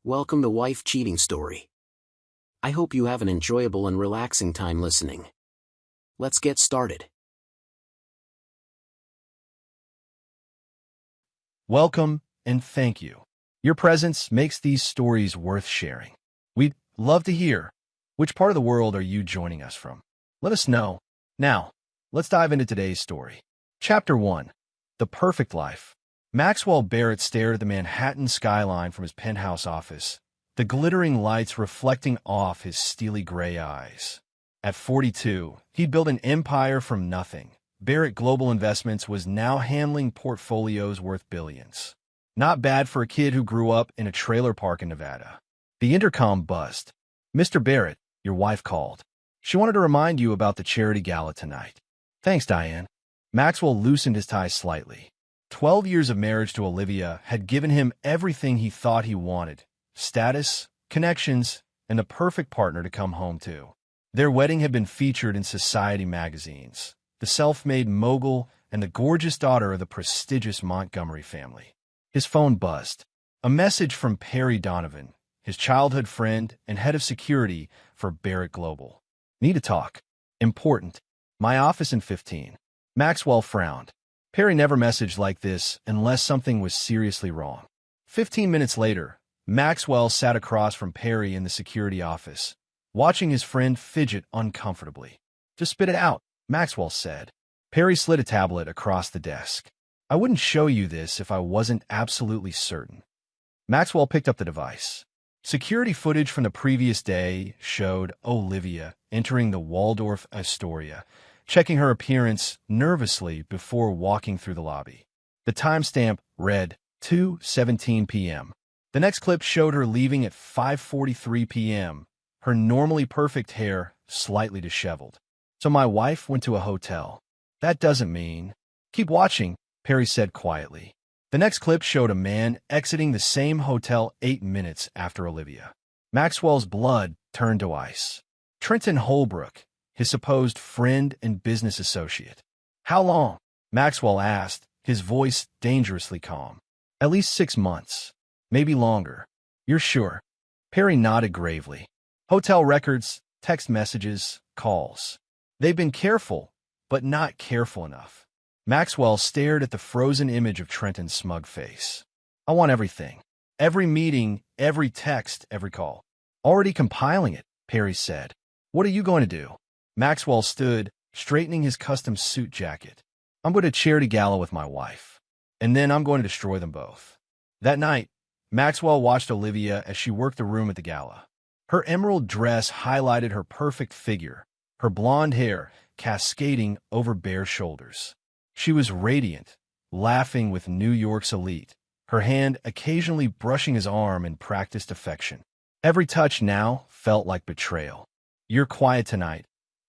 Welcome to Wife Cheating Story. I hope you have an enjoyable and relaxing time listening. Let's get started. Welcome and thank you. Your presence makes these stories worth sharing. We'd love to hear, which part of the world are you joining us from? Let us know. Now, let's dive into today's story. Chapter 1. The Perfect Life. Maxwell Barrett stared at the Manhattan skyline from his penthouse office, the glittering lights reflecting off his steely gray eyes. At 42, he'd built an empire from nothing. Barrett Global Investments was now handling portfolios worth billions. Not bad for a kid who grew up in a trailer park in Nevada. The intercom buzzed. "Mr. Barrett, your wife called. She wanted to remind you about the charity gala tonight." "Thanks, Diane." Maxwell loosened his tie slightly. 12 years of marriage to Olivia had given him everything he thought he wanted: status, connections, and the perfect partner to come home to. Their wedding had been featured in society magazines, the self-made mogul and the gorgeous daughter of the prestigious Montgomery family. His phone buzzed. A message from Perry Donovan, his childhood friend and head of security for Barrett Global. "Need to talk. Important. My office in 15. Maxwell frowned. Perry never messaged like this unless something was seriously wrong. 15 minutes later, Maxwell sat across from Perry in the security office, watching his friend fidget uncomfortably. "Just spit it out," Maxwell said. Perry slid a tablet across the desk. "I wouldn't show you this if I wasn't absolutely certain." Maxwell picked up the device. Security footage from the previous day showed Olivia entering the Waldorf Astoria, checking her appearance nervously before walking through the lobby. The timestamp read 2:17 p.m. The next clip showed her leaving at 5:43 p.m., her normally perfect hair slightly disheveled. "So my wife went to a hotel. That doesn't mean—" "Keep watching," Perry said quietly. The next clip showed a man exiting the same hotel 8 minutes after Olivia. Maxwell's blood turned to ice. Trenton Holbrook, his supposed friend and business associate. "How long?" Maxwell asked, his voice dangerously calm. "At least 6 months. Maybe longer." "You're sure?" Perry nodded gravely. "Hotel records, text messages, calls. They've been careful, but not careful enough." Maxwell stared at the frozen image of Trenton's smug face. "I want everything. Every meeting, every text, every call." "Already compiling it," Perry said. "What are you going to do?" Maxwell stood, straightening his custom suit jacket. "I'm going to charity gala with my wife, and then I'm going to destroy them both." That night, Maxwell watched Olivia as she worked the room at the gala. Her emerald dress highlighted her perfect figure, her blonde hair cascading over bare shoulders. She was radiant, laughing with New York's elite, her hand occasionally brushing his arm in practiced affection. Every touch now felt like betrayal. "You're quiet tonight,"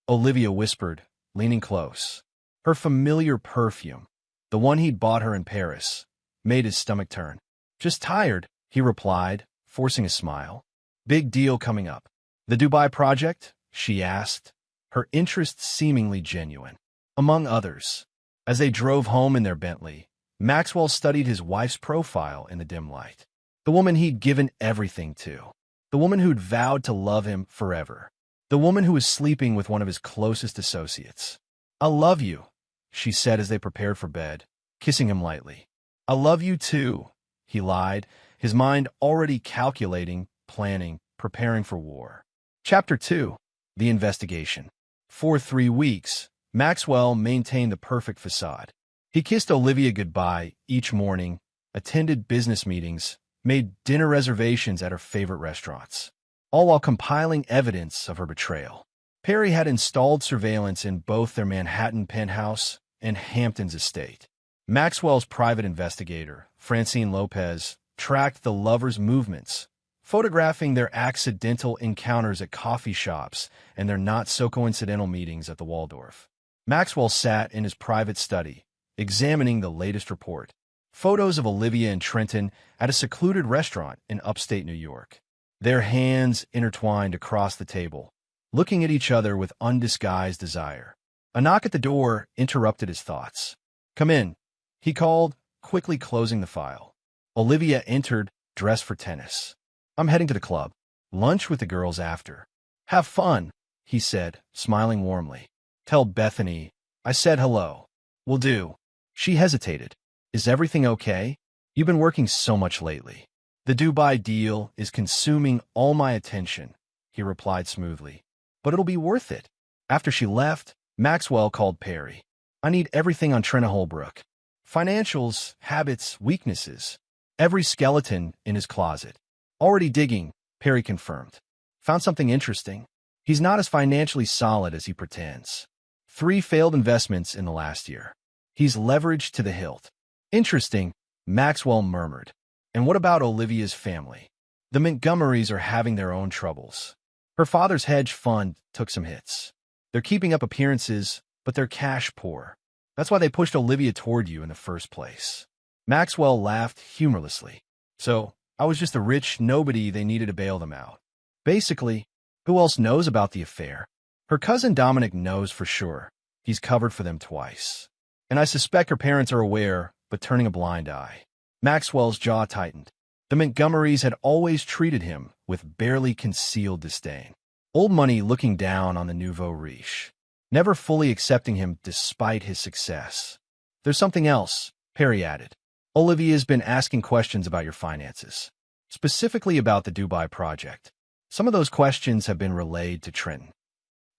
Olivia whispered, leaning close. Her familiar perfume, the one he'd bought her in Paris, made his stomach turn. "Just tired," he replied, forcing a smile. "Big deal coming up." "The Dubai project?" she asked, her interest seemingly genuine. "Among others." As they drove home in their Bentley, Maxwell studied his wife's profile in the dim light. The woman he'd given everything to. The woman who'd vowed to love him forever. The woman who was sleeping with one of his closest associates. "I love you," she said as they prepared for bed, kissing him lightly. "I love you too," he lied, his mind already calculating, planning, preparing for war. Chapter 2. The Investigation. For 3 weeks, Maxwell maintained the perfect facade. He kissed Olivia goodbye each morning, attended business meetings, made dinner reservations at her favorite restaurants, all while compiling evidence of her betrayal. Perry had installed surveillance in both their Manhattan penthouse and Hampton's estate. Maxwell's private investigator, Francine Lopez, tracked the lovers' movements, photographing their accidental encounters at coffee shops and their not-so-coincidental meetings at the Waldorf. Maxwell sat in his private study, examining the latest report. Photos of Olivia and Trenton at a secluded restaurant in upstate New York. Their hands intertwined across the table, looking at each other with undisguised desire. A knock at the door interrupted his thoughts. "Come in," he called, quickly closing the file. Olivia entered, dressed for tennis. I'm heading to the club. Lunch with the girls after. Have fun, he said, smiling warmly. Tell Bethany I said hello. Will do. She hesitated. Is everything okay? You've been working so much lately. The Dubai deal is consuming all my attention, he replied smoothly. But it'll be worth it. After she left, Maxwell called Perry. I need everything on Trina Holbrook. Financials, habits, weaknesses. Every skeleton in his closet. Already digging, Perry confirmed. Found something interesting. He's not as financially solid as he pretends. 3 failed investments in the last year. He's leveraged to the hilt. Interesting, Maxwell murmured. And what about Olivia's family? The Montgomerys are having their own troubles. Her father's hedge fund took some hits. They're keeping up appearances, but they're cash poor. That's why they pushed Olivia toward you in the first place. Maxwell laughed humorlessly. So, I was just a rich nobody they needed to bail them out. Basically, who else knows about the affair? Her cousin Dominic knows for sure. He's covered for them twice. And I suspect her parents are aware, but turning a blind eye. Maxwell's jaw tightened. The Montgomerys had always treated him with barely concealed disdain. Old money looking down on the nouveau riche, never fully accepting him despite his success. There's something else, Perry added. Olivia's been asking questions about your finances, specifically about the Dubai project. Some of those questions have been relayed to Trenton.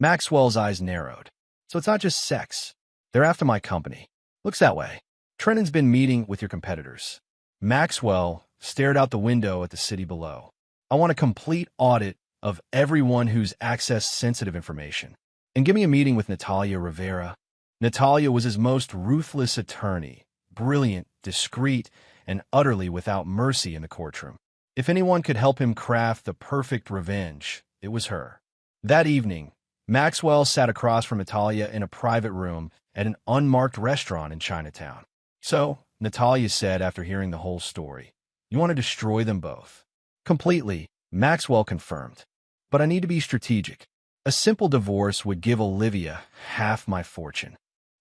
Maxwell's eyes narrowed. So it's not just sex. They're after my company. Looks that way. Trenton's been meeting with your competitors. Maxwell stared out the window at the city below. I want a complete audit of everyone who's accessed sensitive information. And give me a meeting with Natalia Rivera. Natalia was his most ruthless attorney, brilliant, discreet, and utterly without mercy in the courtroom. If anyone could help him craft the perfect revenge, it was her. That evening, Maxwell sat across from Natalia in a private room at an unmarked restaurant in Chinatown. So, Natalia said after hearing the whole story, you want to destroy them both. Completely, Maxwell confirmed. But I need to be strategic. A simple divorce would give Olivia half my fortune,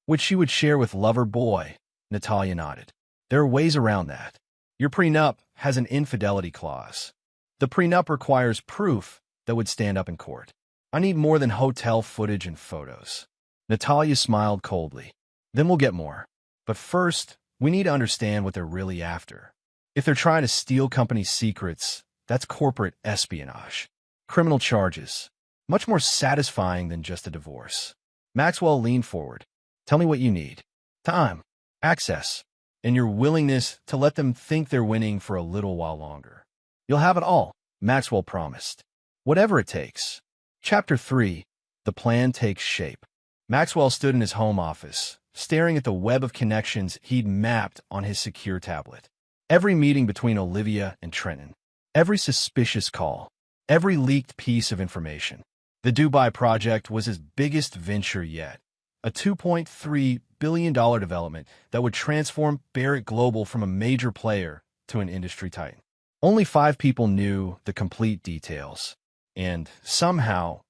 which she would share with lover boy. Natalia nodded. There are ways around that. Your prenup has an infidelity clause. The prenup requires proof that would stand up in court. I need more than hotel footage and photos. Natalia smiled coldly. Then we'll get more. But first, we need to understand what they're really after. If they're trying to steal company secrets, that's corporate espionage. Criminal charges. Much more satisfying than just a divorce. Maxwell leaned forward. Tell me what you need. Time, access, and your willingness to let them think they're winning for a little while longer. You'll have it all, Maxwell promised. Whatever it takes. Chapter 3. The plan takes shape. Maxwell stood in his home office, staring at the web of connections he'd mapped on his secure tablet. Every meeting between Olivia and Trenton. Every suspicious call. Every leaked piece of information. The Dubai project was his biggest venture yet. A $2.3 billion development that would transform Barrett Global from a major player to an industry titan. Only 5 people knew the complete details. And, somehow,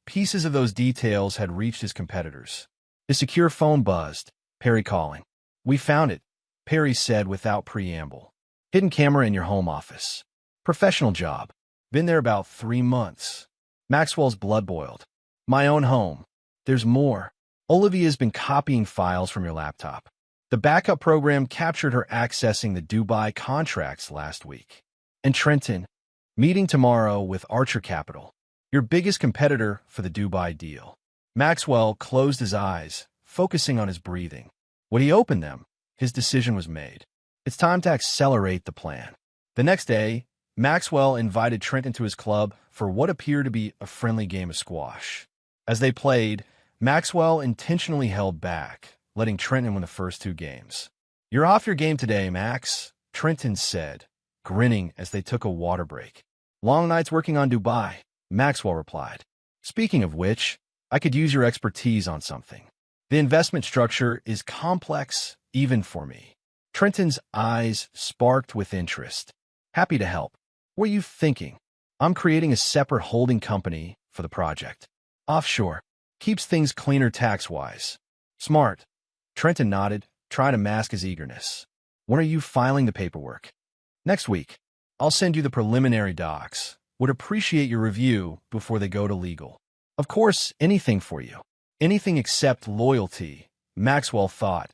pieces of those details had reached his competitors. His secure phone buzzed. Perry calling. We found it, Perry said without preamble. Hidden camera in your home office. Professional job. Been there about 3 months. Maxwell's blood boiled. My own home. There's more. Olivia's been copying files from your laptop. The backup program captured her accessing the Dubai contracts last week. And Trenton, meeting tomorrow with Archer Capital, your biggest competitor for the Dubai deal. Maxwell closed his eyes, focusing on his breathing. When he opened them, his decision was made. It's time to accelerate the plan. The next day, Maxwell invited Trenton to his club for what appeared to be a friendly game of squash. As they played, Maxwell intentionally held back, letting Trenton win the first 2 games. You're off your game today, Max, Trenton said, grinning as they took a water break. Long nights working on Dubai, Maxwell replied. Speaking of which, I could use your expertise on something. The investment structure is complex even for me. Trenton's eyes sparked with interest. Happy to help. What are you thinking? I'm creating a separate holding company for the project. Offshore. Keeps things cleaner tax-wise. Smart. Trenton nodded, trying to mask his eagerness. When are you filing the paperwork? Next week. I'll send you the preliminary docs. Would appreciate your review before they go to legal. Of course, anything for you. Anything except loyalty, Maxwell thought,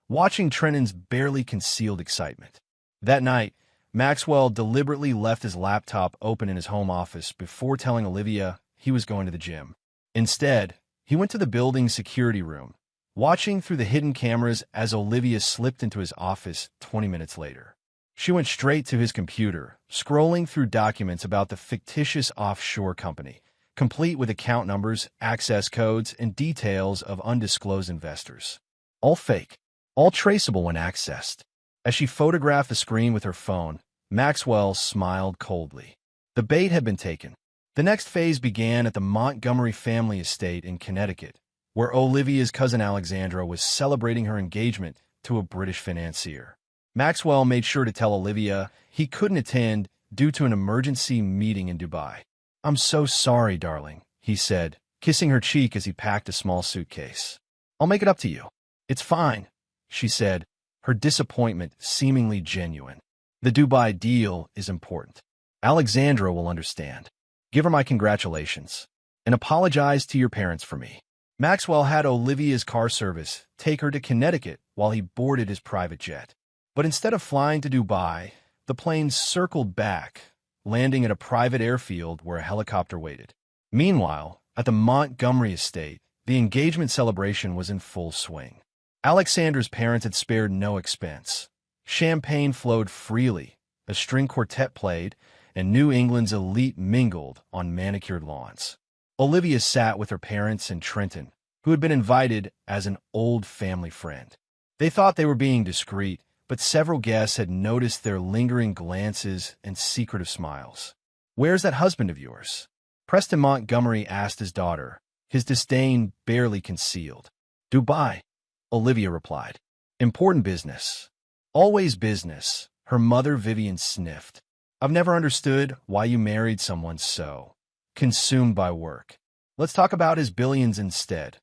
watching Trenton's barely concealed excitement. That night, Maxwell deliberately left his laptop open in his home office before telling Olivia he was going to the gym. Instead, he went to the building's security room, watching through the hidden cameras as Olivia slipped into his office 20 minutes later. She went straight to his computer, scrolling through documents about the fictitious offshore company, complete with account numbers, access codes, and details of undisclosed investors. All fake, all traceable when accessed. As she photographed the screen with her phone, Maxwell smiled coldly. The bait had been taken. The next phase began at the Montgomery family estate in Connecticut, where Olivia's cousin Alexandra was celebrating her engagement to a British financier. Maxwell made sure to tell Olivia he couldn't attend due to an emergency meeting in Dubai. "I'm so sorry, darling," he said, kissing her cheek as he packed a small suitcase. "I'll make it up to you." "It's fine," she said, her disappointment seemingly genuine. "The Dubai deal is important. Alexandra will understand. Give her my congratulations. And apologize to your parents for me." Maxwell had Olivia's car service take her to Connecticut while he boarded his private jet. But instead of flying to Dubai, the plane circled back, landing at a private airfield where a helicopter waited. Meanwhile, at the Montgomery estate, the engagement celebration was in full swing. Alexandra's parents had spared no expense. Champagne flowed freely, a string quartet played, and New England's elite mingled on manicured lawns. Olivia sat with her parents and Trenton, who had been invited as an old family friend. They thought they were being discreet, but several guests had noticed their lingering glances and secretive smiles. "Where's that husband of yours?" Preston Montgomery asked his daughter, his disdain barely concealed. "Dubai," Olivia replied. "Important business." "Always business," her mother Vivian sniffed. "I've never understood why you married someone so consumed by work. Let's talk about his billions instead,"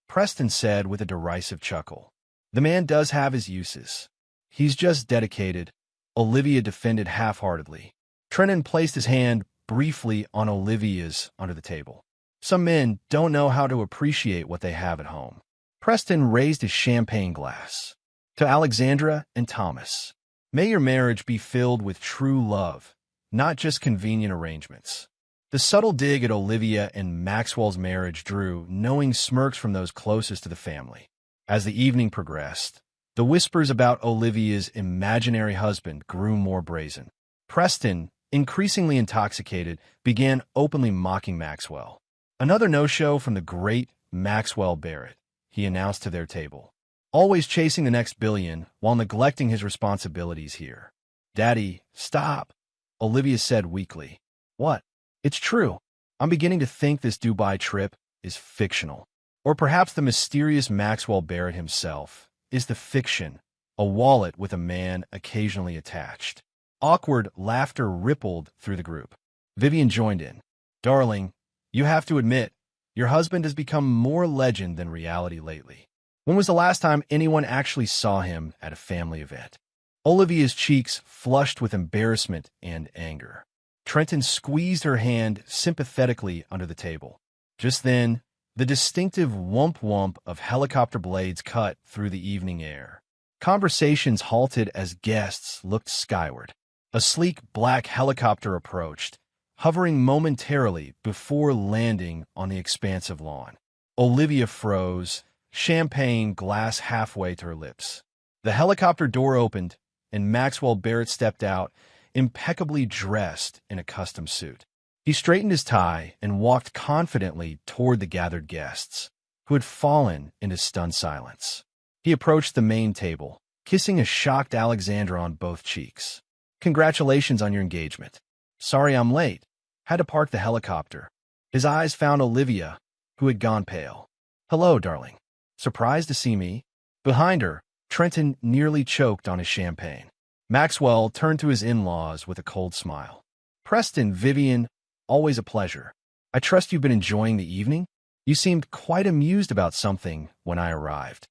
Preston said with a derisive chuckle. "The man does have his uses. He's just dedicated," Olivia defended half-heartedly. Trenton placed his hand briefly on Olivia's under the table. "Some men don't know how to appreciate what they have at home." Preston raised his champagne glass. "To Alexandra and Thomas. May your marriage be filled with true love, not just convenient arrangements." The subtle dig at Olivia and Maxwell's marriage drew knowing smirks from those closest to the family. As the evening progressed, the whispers about Olivia's imaginary husband grew more brazen. Preston, increasingly intoxicated, began openly mocking Maxwell. "Another no-show from the great Maxwell Barrett," he announced to their table. "Always chasing the next billion while neglecting his responsibilities here." "Daddy, stop," Olivia said weakly. "What?" "It's true. I'm beginning to think this Dubai trip is fictional. Or perhaps the mysterious Maxwell Barrett himself is the fiction, a wallet with a man occasionally attached." Awkward laughter rippled through the group. Vivian joined in. "Darling, you have to admit, your husband has become more legend than reality lately. When was the last time anyone actually saw him at a family event?" Olivia's cheeks flushed with embarrassment and anger. Trenton squeezed her hand sympathetically under the table. Just then, the distinctive whump-whump of helicopter blades cut through the evening air. Conversations halted as guests looked skyward. A sleek black helicopter approached, hovering momentarily before landing on the expansive lawn. Olivia froze, champagne glass halfway to her lips. The helicopter door opened, and Maxwell Barrett stepped out, impeccably dressed in a custom suit. He straightened his tie and walked confidently toward the gathered guests, who had fallen into stunned silence. He approached the main table, kissing a shocked Alexandra on both cheeks. "Congratulations on your engagement." "Sorry I'm late. Had to park the helicopter." His eyes found Olivia, who had gone pale. "Hello, darling. Surprised to see me?" Behind her, Trenton nearly choked on his champagne. Maxwell turned to his in-laws with a cold smile. "Preston, Vivian, always a pleasure. I trust you've been enjoying the evening? You seemed quite amused about something when I arrived."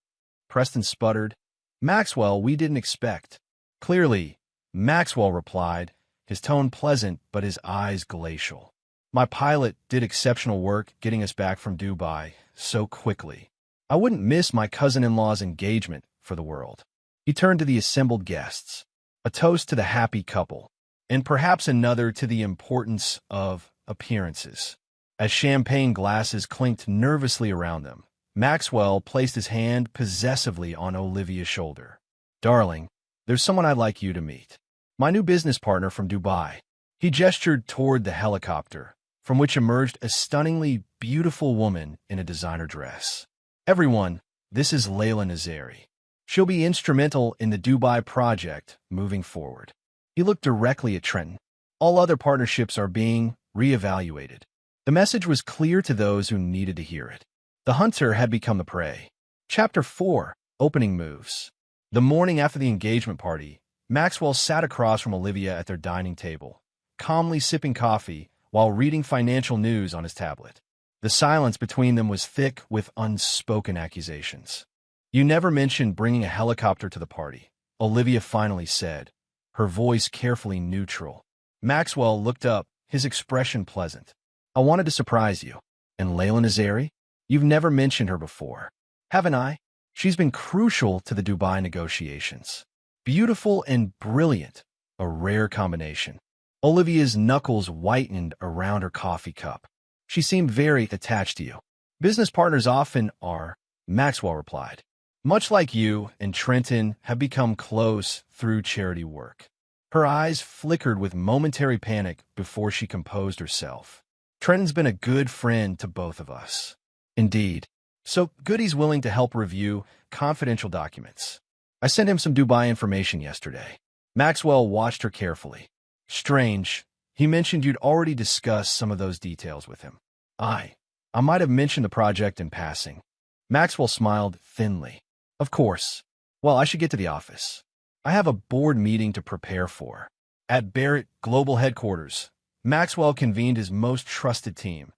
Preston sputtered. "Maxwell, we didn't expect." Clearly, Maxwell replied, his tone pleasant but his eyes glacial. My pilot did exceptional work getting us back from Dubai so quickly. I wouldn't miss my cousin-in-law's engagement for the world. He turned to the assembled guests, a toast to the happy couple, and perhaps another to the importance of appearances. As champagne glasses clinked nervously around them, Maxwell placed his hand possessively on Olivia's shoulder. "Darling, there's someone I'd like you to meet. My new business partner from Dubai." He gestured toward the helicopter, from which emerged a stunningly beautiful woman in a designer dress. "Everyone, this is Layla Nazari. She'll be instrumental in the Dubai project moving forward." He looked directly at Trenton. "All other partnerships are being reevaluated." The message was clear to those who needed to hear it. The hunter had become the prey. Chapter 4: Opening Moves. The morning after the engagement party, Maxwell sat across from Olivia at their dining table, calmly sipping coffee while reading financial news on his tablet. The silence between them was thick with unspoken accusations. "You never mentioned bringing a helicopter to the party," Olivia finally said, her voice carefully neutral. Maxwell looked up, his expression pleasant. "I wanted to surprise you." "And Layla Nazari? You've never mentioned her before." "Haven't I? She's been crucial to the Dubai negotiations. Beautiful and brilliant, a rare combination." Olivia's knuckles whitened around her coffee cup. "She seemed very attached to you." "Business partners often are," Maxwell replied. "Much like you and Trenton have become close through charity work." Her eyes flickered with momentary panic before she composed herself. "Trenton's been a good friend to both of us." "Indeed. So good he's willing to help review confidential documents. I sent him some Dubai information yesterday." Maxwell watched her carefully. "Strange. He mentioned you'd already discussed some of those details with him." I might have mentioned the project in passing." Maxwell smiled thinly. "Of course. Well, I should get to the office. I have a board meeting to prepare for." At Barrett Global Headquarters, Maxwell convened his most trusted team: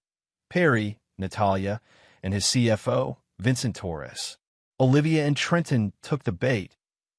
Perry, Natalia, and his CFO, Vincent Torres. Olivia and Trenton took the bait,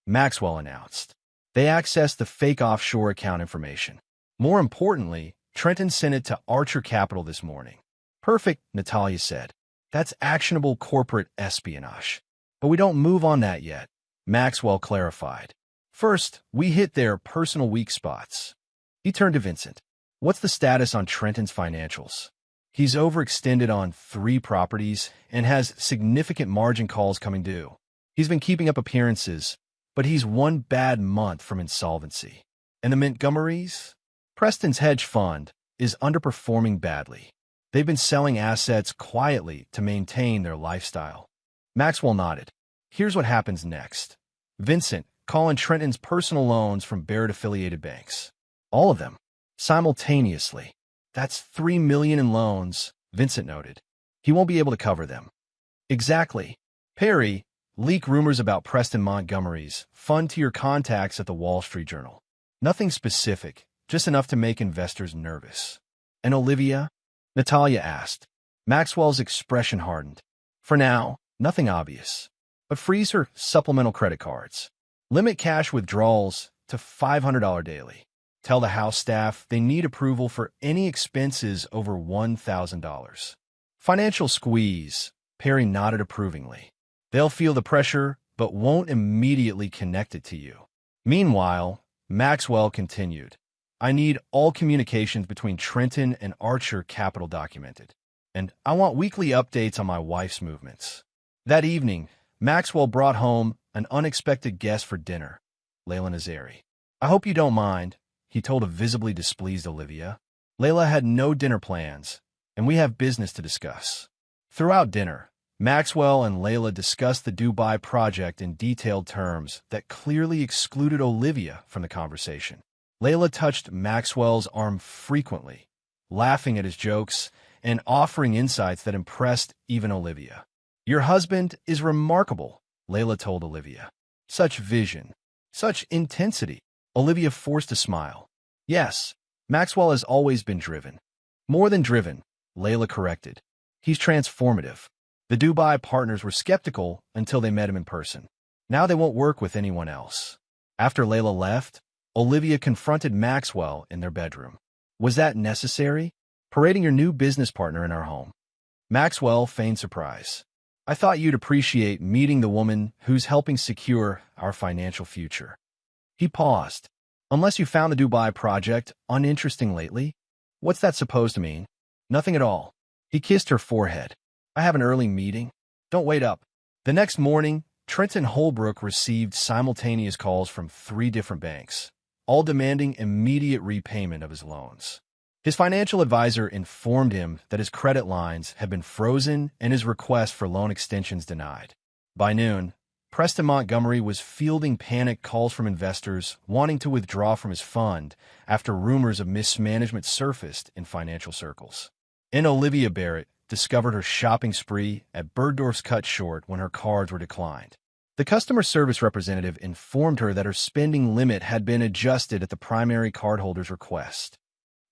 Maxwell announced. They accessed the fake offshore account information. More importantly, Trenton sent it to Archer Capital this morning. "Perfect," Natalia said. "That's actionable corporate espionage. But we don't move on that yet," Maxwell clarified. "First, we hit their personal weak spots." He turned to Vincent. "What's the status on Trenton's financials?" "He's overextended on 3 properties and has significant margin calls coming due. He's been keeping up appearances, but he's one bad month from insolvency." "And the Montgomerys?" "Preston's hedge fund is underperforming badly. They've been selling assets quietly to maintain their lifestyle." Maxwell nodded. "Here's what happens next. Vincent, call in Trenton's personal loans from Barrett-affiliated banks. All of them, simultaneously. That's $3 million in loans," Vincent noted. "He won't be able to cover them." "Exactly. Perry, leak rumors about Preston Montgomery's fund to your contacts at the Wall Street Journal. Nothing specific, just enough to make investors nervous." "And Olivia?" Natalia asked. Maxwell's expression hardened. "For now, nothing obvious. But freeze her supplemental credit cards. Limit cash withdrawals to $500 daily. Tell the house staff they need approval for any expenses over $1,000. Financial squeeze," Perry nodded approvingly. "They'll feel the pressure, but won't immediately connect it to you." Meanwhile, Maxwell continued. "I need all communications between Trenton and Archer Capital documented. And I want weekly updates on my wife's movements." That evening, Maxwell brought home an unexpected guest for dinner, Layla Nazari. "I hope you don't mind," he told a visibly displeased Olivia. "Layla had no dinner plans, and we have business to discuss." Throughout dinner, Maxwell and Layla discussed the Dubai project in detailed terms that clearly excluded Olivia from the conversation. Layla touched Maxwell's arm frequently, laughing at his jokes and offering insights that impressed even Olivia. "Your husband is remarkable," Layla told Olivia. "Such vision, such intensity." Olivia forced a smile. "Yes, Maxwell has always been driven." "More than driven," Layla corrected. "He's transformative." The Dubai partners were skeptical until they met him in person. Now they won't work with anyone else. After Layla left, Olivia confronted Maxwell in their bedroom. Was that necessary? Parading your new business partner in our home. Maxwell feigned surprise. I thought you'd appreciate meeting the woman who's helping secure our financial future. He paused. Unless you found the Dubai project uninteresting lately? What's that supposed to mean? Nothing at all. He kissed her forehead. I have an early meeting. Don't wait up. The next morning, Trenton Holbrook received simultaneous calls from 3 different banks, all demanding immediate repayment of his loans. His financial advisor informed him that his credit lines had been frozen and his request for loan extensions denied. By noon, Preston Montgomery was fielding panic calls from investors wanting to withdraw from his fund after rumors of mismanagement surfaced in financial circles. And Olivia Barrett discovered her shopping spree at Bergdorf's cut short when her cards were declined. The customer service representative informed her that her spending limit had been adjusted at the primary cardholder's request.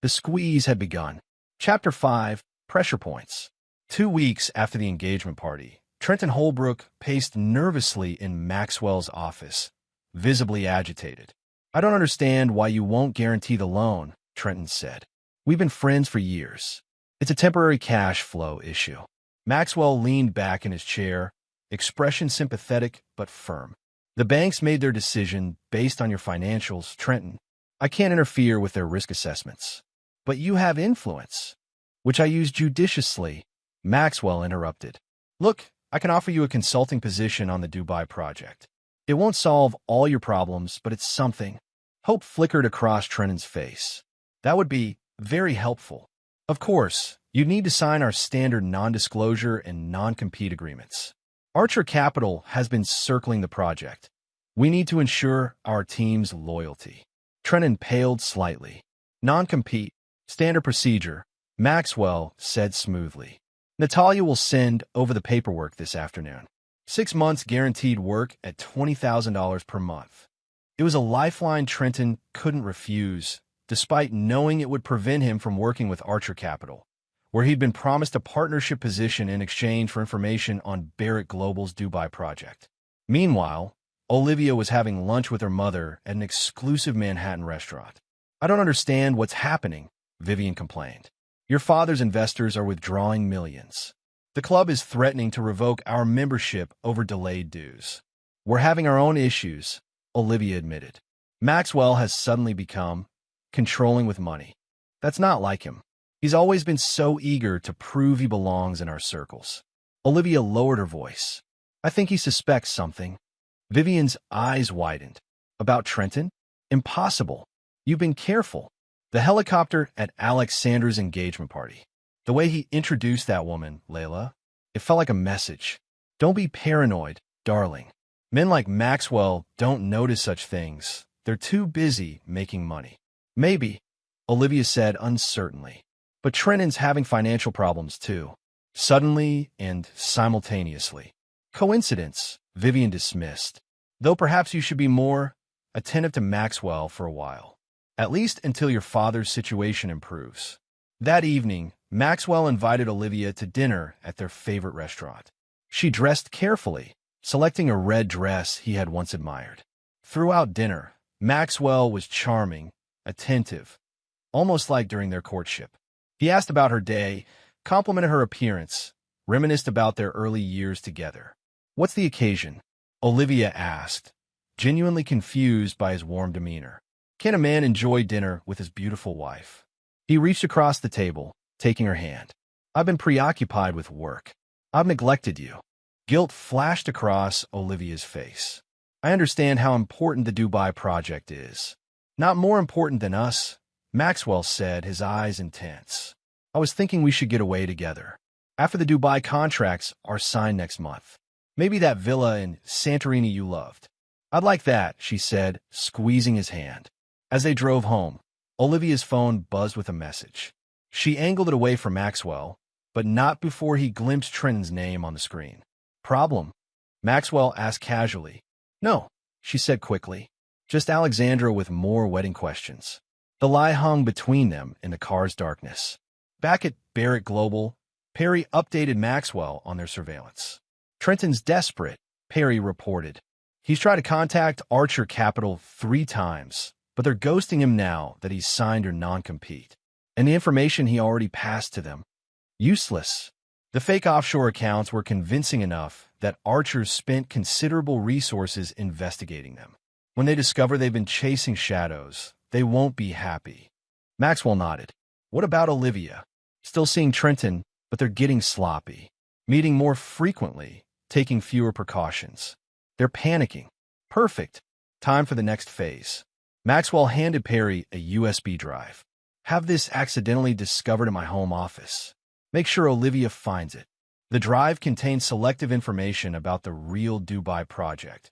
The squeeze had begun. Chapter 5, Pressure Points. 2 weeks after the engagement party, Trenton Holbrook paced nervously in Maxwell's office, visibly agitated. I don't understand why you won't guarantee the loan, Trenton said. We've been friends for years. It's a temporary cash flow issue. Maxwell leaned back in his chair, expression sympathetic but firm. The banks made their decision based on your financials, Trenton. I can't interfere with their risk assessments. But you have influence, which I use judiciously, Maxwell interrupted. Look, I can offer you a consulting position on the Dubai project. It won't solve all your problems, but it's something. Hope flickered across Trenton's face. That would be very helpful. Of course, you'd need to sign our standard non-disclosure and non-compete agreements. Archer Capital has been circling the project. We need to ensure our team's loyalty. Trenton paled slightly. Non-compete, standard procedure, Maxwell said smoothly. Natalia will send over the paperwork this afternoon. 6 months guaranteed work at $20,000 per month. It was a lifeline Trenton couldn't refuse, despite knowing it would prevent him from working with Archer Capital, where he'd been promised a partnership position in exchange for information on Barrett Global's Dubai project. Meanwhile, Olivia was having lunch with her mother at an exclusive Manhattan restaurant. I don't understand what's happening, Vivian complained. Your father's investors are withdrawing millions. The club is threatening to revoke our membership over delayed dues. We're having our own issues, Olivia admitted. Maxwell has suddenly become controlling with money. That's not like him. He's always been so eager to prove he belongs in our circles. Olivia lowered her voice. I think he suspects something. Vivian's eyes widened. About Trenton? Impossible. You've been careful. The helicopter at Alexandra's engagement party. The way he introduced that woman, Layla, it felt like a message. Don't be paranoid, darling. Men like Maxwell don't notice such things. They're too busy making money. Maybe, Olivia said uncertainly. But Trenton's having financial problems too. Suddenly and simultaneously. Coincidence, Vivian dismissed. Though perhaps you should be more attentive to Maxwell for a while. At least until your father's situation improves. That evening, Maxwell invited Olivia to dinner at their favorite restaurant. She dressed carefully, selecting a red dress he had once admired. Throughout dinner, Maxwell was charming, attentive, almost like during their courtship. He asked about her day, complimented her appearance, reminisced about their early years together. What's the occasion? Olivia asked, genuinely confused by his warm demeanor. Can a man enjoy dinner with his beautiful wife? He reached across the table, taking her hand. I've been preoccupied with work. I've neglected you. Guilt flashed across Olivia's face. I understand how important the Dubai project is. Not more important than us, Maxwell said, his eyes intense. I was thinking we should get away together. After the Dubai contracts are signed next month. Maybe that villa in Santorini you loved. I'd like that, she said, squeezing his hand. As they drove home, Olivia's phone buzzed with a message. She angled it away from Maxwell, but not before he glimpsed Trenton's name on the screen. Problem? Maxwell asked casually. No, she said quickly. Just Alexandra with more wedding questions. The lie hung between them in the car's darkness. Back at Barrett Global, Perry updated Maxwell on their surveillance. Trenton's desperate, Perry reported. He's tried to contact Archer Capital 3 times, but they're ghosting him now that he's signed her non-compete. And the information he already passed to them? Useless. The fake offshore accounts were convincing enough that archers spent considerable resources investigating them. When they discover they've been chasing shadows, they won't be happy. Maxwell nodded. What about Olivia? Still seeing Trenton, but they're getting sloppy. Meeting more frequently, taking fewer precautions. They're panicking. Perfect. Time for the next phase. Maxwell handed Perry a USB drive. Have this accidentally discovered in my home office. Make sure Olivia finds it. The drive contains selective information about the real Dubai project.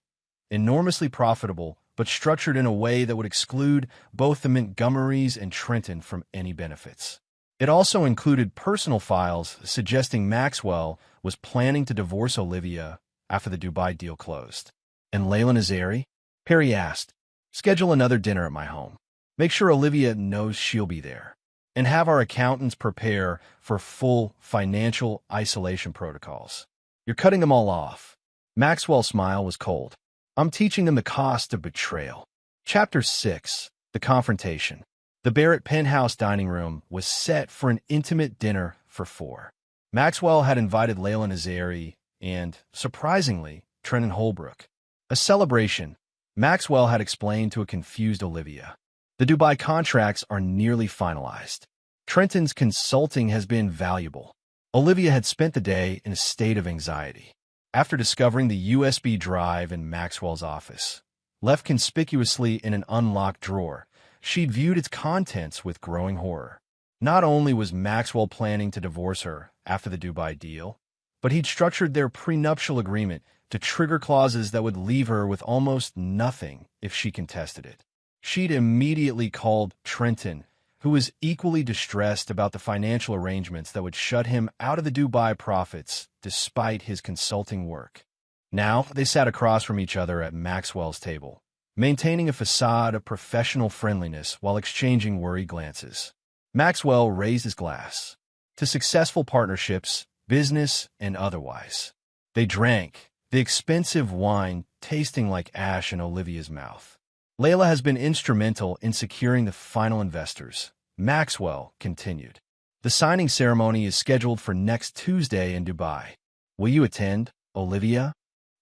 Enormously profitable, but structured in a way that would exclude both the Montgomerys and Trenton from any benefits. It also included personal files suggesting Maxwell was planning to divorce Olivia after the Dubai deal closed. And Layla Nazari? Perry asked. Schedule another dinner at my home. Make sure Olivia knows she'll be there. And have our accountants prepare for full financial isolation protocols. You're cutting them all off. Maxwell's smile was cold. I'm teaching them the cost of betrayal. Chapter 6. The Confrontation. The Barrett penthouse dining room was set for an intimate dinner for 4. Maxwell had invited Layla Nazari and, surprisingly, Trenton Holbrook. A celebration, Maxwell had explained to a confused Olivia. The Dubai contracts are nearly finalized. Trenton's consulting has been valuable. Olivia had spent the day in a state of anxiety. After discovering the USB drive in Maxwell's office, left conspicuously in an unlocked drawer, she'd viewed its contents with growing horror. Not only was Maxwell planning to divorce her after the Dubai deal, but he'd structured their prenuptial agreement to trigger clauses that would leave her with almost nothing if she contested it. She'd immediately called Trenton, who was equally distressed about the financial arrangements that would shut him out of the Dubai profits despite his consulting work. Now they sat across from each other at Maxwell's table, maintaining a facade of professional friendliness while exchanging worried glances. Maxwell raised his glass. To successful partnerships, business and otherwise. They drank, the expensive wine tasting like ash in Olivia's mouth. Layla has been instrumental in securing the final investors, Maxwell continued. The signing ceremony is scheduled for next Tuesday in Dubai. Will you attend, Olivia?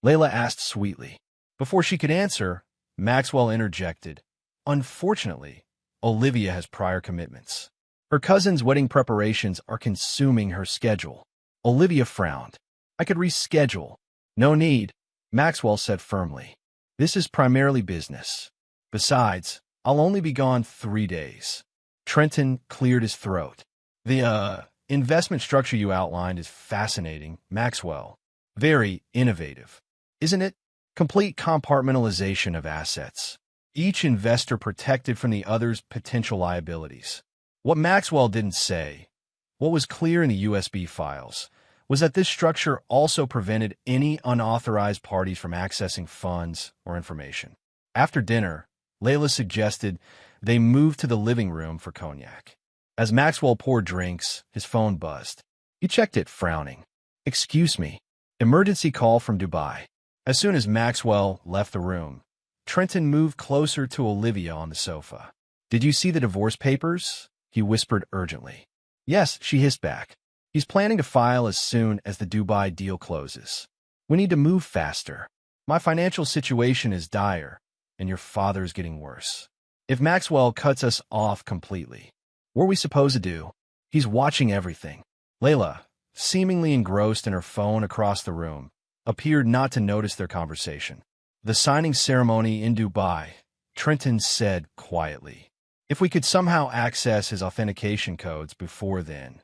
Layla asked sweetly. Before she could answer, Maxwell interjected. Unfortunately, Olivia has prior commitments. Her cousin's wedding preparations are consuming her schedule. Olivia frowned. I could reschedule. No need, Maxwell said firmly. This is primarily business. Besides, I'll only be gone 3 days. Trenton cleared his throat. The investment structure you outlined is fascinating, Maxwell. Very innovative. Isn't it? Complete compartmentalization of assets. Each investor protected from the other's potential liabilities. What Maxwell didn't say, what was clear in the USB files, was that this structure also prevented any unauthorized parties from accessing funds or information. After dinner, Layla suggested they move to the living room for cognac. As Maxwell poured drinks, his phone buzzed. He checked it, frowning. Excuse me. Emergency call from Dubai. As soon as Maxwell left the room, Trenton moved closer to Olivia on the sofa. Did you see the divorce papers? He whispered urgently. Yes, she hissed back. He's planning to file as soon as the Dubai deal closes. We need to move faster. My financial situation is dire, and your father's getting worse. If Maxwell cuts us off completely, what are we supposed to do? He's watching everything. Layla, seemingly engrossed in her phone across the room, appeared not to notice their conversation. The signing ceremony in Dubai, Trenton said quietly. If we could somehow access his authentication codes before then.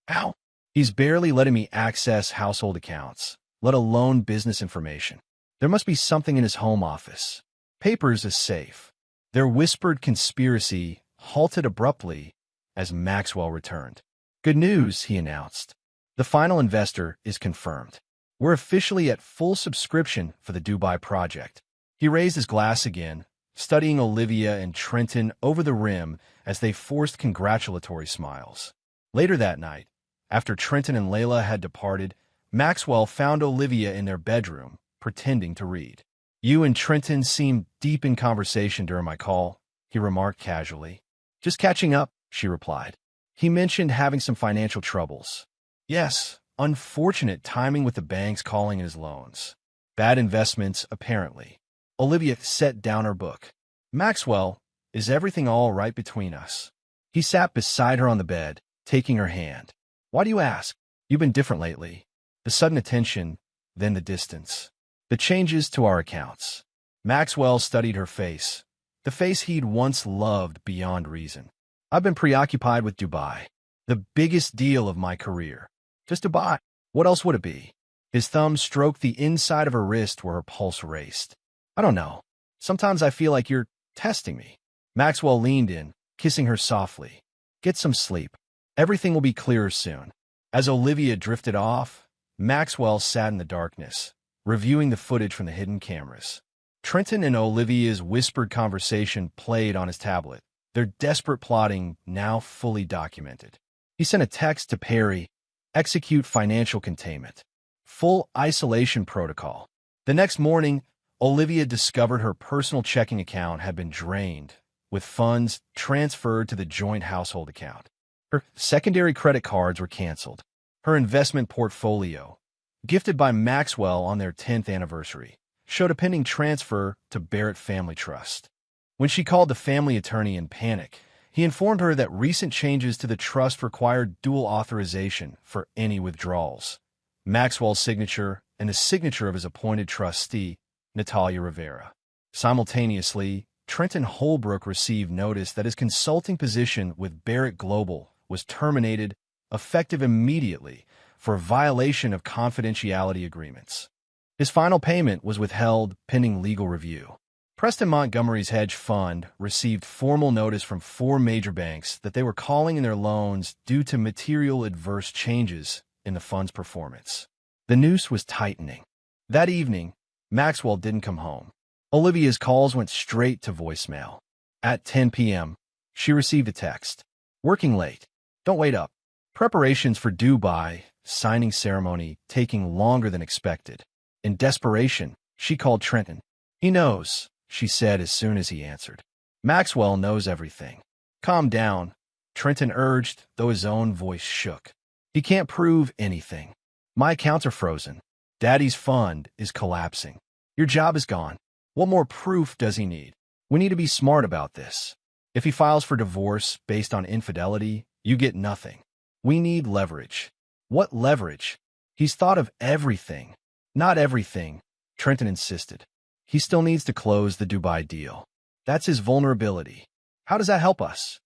How? He's barely letting me access household accounts, let alone business information. There must be something in his home office. Papers is safe. Their whispered conspiracy halted abruptly as Maxwell returned. Good news, he announced. The final investor is confirmed. We're officially at full subscription for the Dubai project. He raised his glass again, studying Olivia and Trenton over the rim as they forced congratulatory smiles. Later that night, after Trenton and Layla had departed, Maxwell found Olivia in their bedroom, pretending to read. You and Trenton seemed deep in conversation during my call, he remarked casually. Just catching up, she replied. He mentioned having some financial troubles. Yes, unfortunate timing with the banks calling his loans. Bad investments, apparently. Olivia set down her book. Maxwell, is everything all right between us? He sat beside her on the bed, taking her hand. Why do you ask? You've been different lately. The sudden attention, then the distance. The changes to our accounts. Maxwell studied her face, the face he'd once loved beyond reason. I've been preoccupied with Dubai, the biggest deal of my career. Just Dubai. What else would it be? His thumb stroked the inside of her wrist where her pulse raced. I don't know. Sometimes I feel like you're testing me. Maxwell leaned in, kissing her softly. Get some sleep. Everything will be clearer soon. As Olivia drifted off, Maxwell sat in the darkness, reviewing the footage from the hidden cameras. Trenton and Olivia's whispered conversation played on his tablet, their desperate plotting now fully documented. He sent a text to Perry, execute financial containment, full isolation protocol. The next morning, Olivia discovered her personal checking account had been drained, with funds transferred to the joint household account. Her secondary credit cards were canceled. Her investment portfolio, gifted by Maxwell on their 10th anniversary, showed a pending transfer to Barrett Family Trust. When she called the family attorney in panic, he informed her that recent changes to the trust required dual authorization for any withdrawals. Maxwell's signature and the signature of his appointed trustee, Natalia Rivera. Simultaneously, Trenton Holbrook received notice that his consulting position with Barrett Global was terminated, effective immediately, for violation of confidentiality agreements. His final payment was withheld pending legal review. Preston Montgomery's hedge fund received formal notice from 4 major banks that they were calling in their loans due to material adverse changes in the fund's performance. The noose was tightening. That evening, Maxwell didn't come home. Olivia's calls went straight to voicemail. At 10 p.m., she received a text. Working late. Don't wait up. Preparations for Dubai signing ceremony taking longer than expected. In desperation, she called Trenton. He knows, she said as soon as he answered. Maxwell knows everything. Calm down, Trenton urged, though his own voice shook. He can't prove anything. My accounts are frozen. Daddy's fund is collapsing. Your job is gone. What more proof does he need? We need to be smart about this. If he files for divorce based on infidelity, you get nothing. We need leverage. What leverage? He's thought of everything. Not everything, Trenton insisted. He still needs to close the Dubai deal. That's his vulnerability. How does that help us?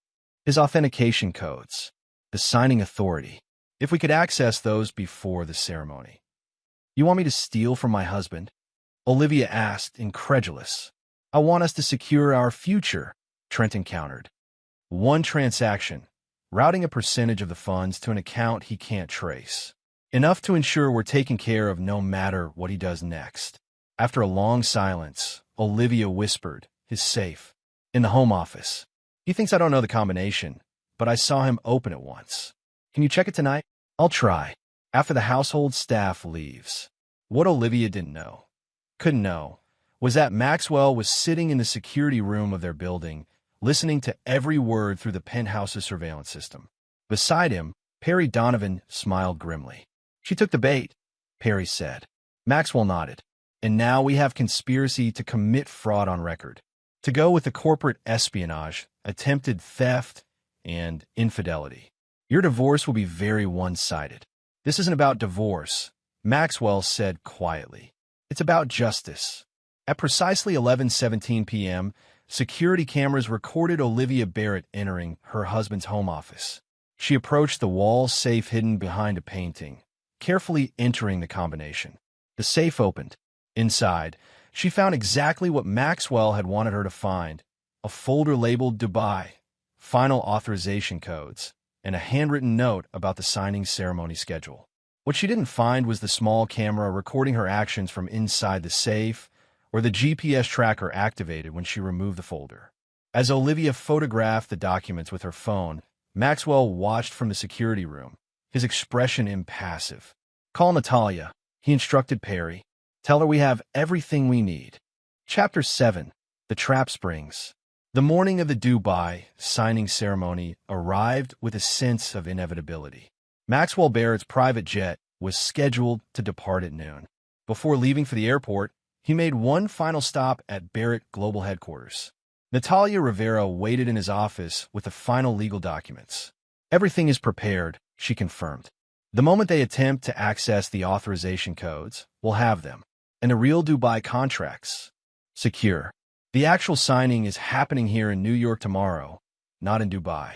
His authentication codes. The signing authority. If we could access those before the ceremony. You want me to steal from my husband? Olivia asked, incredulous. I want us to secure our future, Trenton countered. One transaction, routing a percentage of the funds to an account he can't trace. Enough to ensure we're taken care of no matter what he does next. After a long silence, Olivia whispered, his safe, in the home office. He thinks I don't know the combination, but I saw him open it once. Can you check it tonight? I'll try. After the household staff leaves. What Olivia couldn't know, was that Maxwell was sitting in the security room of their building, listening to every word through the penthouse's surveillance system. Beside him, Perry Donovan smiled grimly. She took the bait, Perry said. Maxwell nodded. And now we have conspiracy to commit fraud on record. To go with the corporate espionage, attempted theft, and infidelity. Your divorce will be very one-sided. This isn't about divorce, Maxwell said quietly. It's about justice. At precisely 11:17 p.m., security cameras recorded Olivia Barrett entering her husband's home office. She approached the wall safe hidden behind a painting, carefully entering the combination. The safe opened. Inside, she found exactly what Maxwell had wanted her to find, a folder labeled Dubai, final authorization codes, and a handwritten note about the signing ceremony schedule. What she didn't find was the small camera recording her actions from inside the safe or the GPS tracker activated when she removed the folder. As Olivia photographed the documents with her phone, Maxwell watched from the security room, his expression impassive. Call Natalia, he instructed Perry. Tell her we have everything we need. Chapter 7. The Trap Springs. The morning of the Dubai signing ceremony arrived with a sense of inevitability. Maxwell Barrett's private jet was scheduled to depart at noon. Before leaving for the airport, he made one final stop at Barrett Global Headquarters. Natalia Rivera waited in his office with the final legal documents. Everything is prepared, she confirmed. The moment they attempt to access the authorization codes, we'll have them. And the real Dubai contracts. Secure. The actual signing is happening here in New York tomorrow, not in Dubai.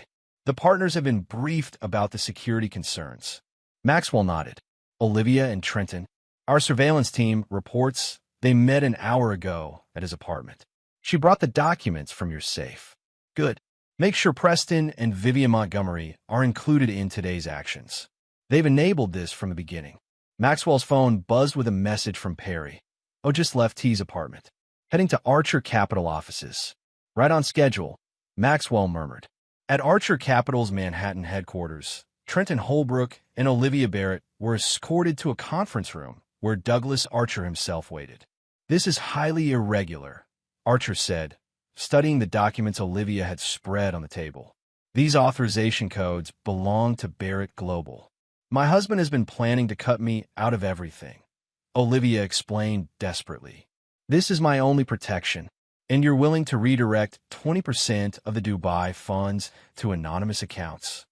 The partners have been briefed about the security concerns. Maxwell nodded. Olivia and Trenton. Our surveillance team reports they met an hour ago at his apartment. She brought the documents from your safe. Good. Make sure Preston and Vivian Montgomery are included in today's actions. They've enabled this from the beginning. Maxwell's phone buzzed with a message from Perry. Oh, just left T's apartment. Heading to Archer Capital offices. Right on schedule, Maxwell murmured. At Archer Capital's Manhattan headquarters, Trenton Holbrook and Olivia Barrett were escorted to a conference room where Douglas Archer himself waited. This is highly irregular, Archer said, studying the documents Olivia had spread on the table. These authorization codes belong to Barrett Global. My husband has been planning to cut me out of everything, Olivia explained desperately. This is my only protection, and you're willing to redirect 20% of the Dubai funds to anonymous accounts.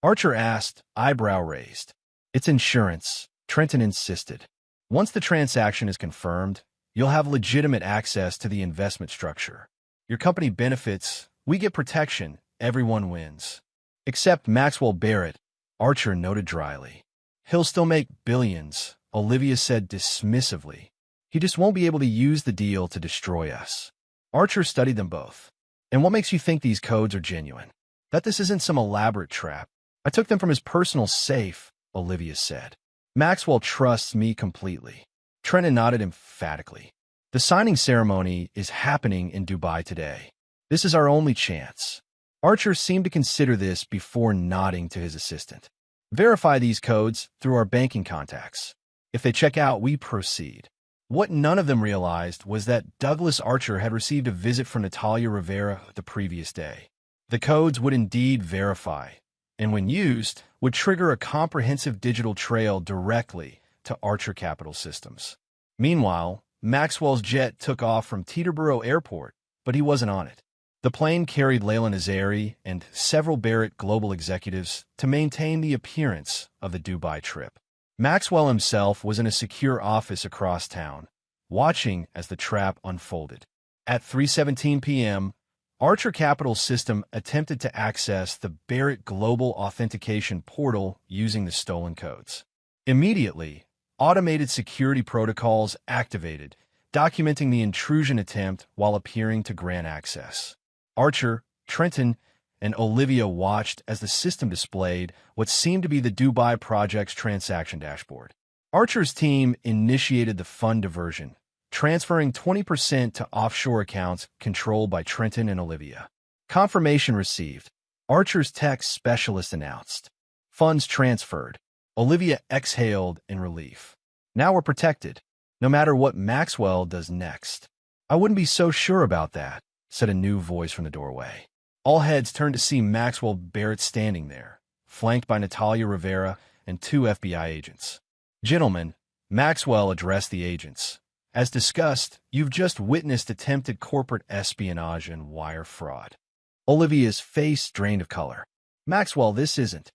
Archer asked, eyebrow raised. It's insurance, Trenton insisted. Once the transaction is confirmed, you'll have legitimate access to the investment structure. Your company benefits, we get protection, everyone wins. Except Maxwell Barrett, Archer noted dryly. He'll still make billions, Olivia said dismissively. He just won't be able to use the deal to destroy us. Archer studied them both. And what makes you think these codes are genuine? That this isn't some elaborate trap. I took them from his personal safe, Olivia said. Maxwell trusts me completely. Trenton nodded emphatically. The signing ceremony is happening in Dubai today. This is our only chance. Archer seemed to consider this before nodding to his assistant. Verify these codes through our banking contacts. If they check out, we proceed. What none of them realized was that Douglas Archer had received a visit from Natalia Rivera the previous day. The codes would indeed verify, and when used, would trigger a comprehensive digital trail directly to Archer Capital Systems. Meanwhile, Maxwell's jet took off from Teterboro Airport, but he wasn't on it. The plane carried Layla Nazari and several Barrett Global executives to maintain the appearance of the Dubai trip. Maxwell himself was in a secure office across town, watching as the trap unfolded. At 3:17 p.m., Archer Capital System attempted to access the Barrett Global Authentication portal using the stolen codes. Immediately, automated security protocols activated, documenting the intrusion attempt while appearing to grant access. Archer, Trenton, and Olivia watched as the system displayed what seemed to be the Dubai project's transaction dashboard. Archer's team initiated the fund diversion, transferring 20% to offshore accounts controlled by Trenton and Olivia. Confirmation received. Archer's tech specialist announced. Funds transferred. Olivia exhaled in relief. Now we're protected, no matter what Maxwell does next. I wouldn't be so sure about that, said a new voice from the doorway. All heads turned to see Maxwell Barrett standing there, flanked by Natalia Rivera and 2 FBI agents. Gentlemen, Maxwell addressed the agents. As discussed, you've just witnessed attempted corporate espionage and wire fraud. Olivia's face drained of color. Maxwell, this isn't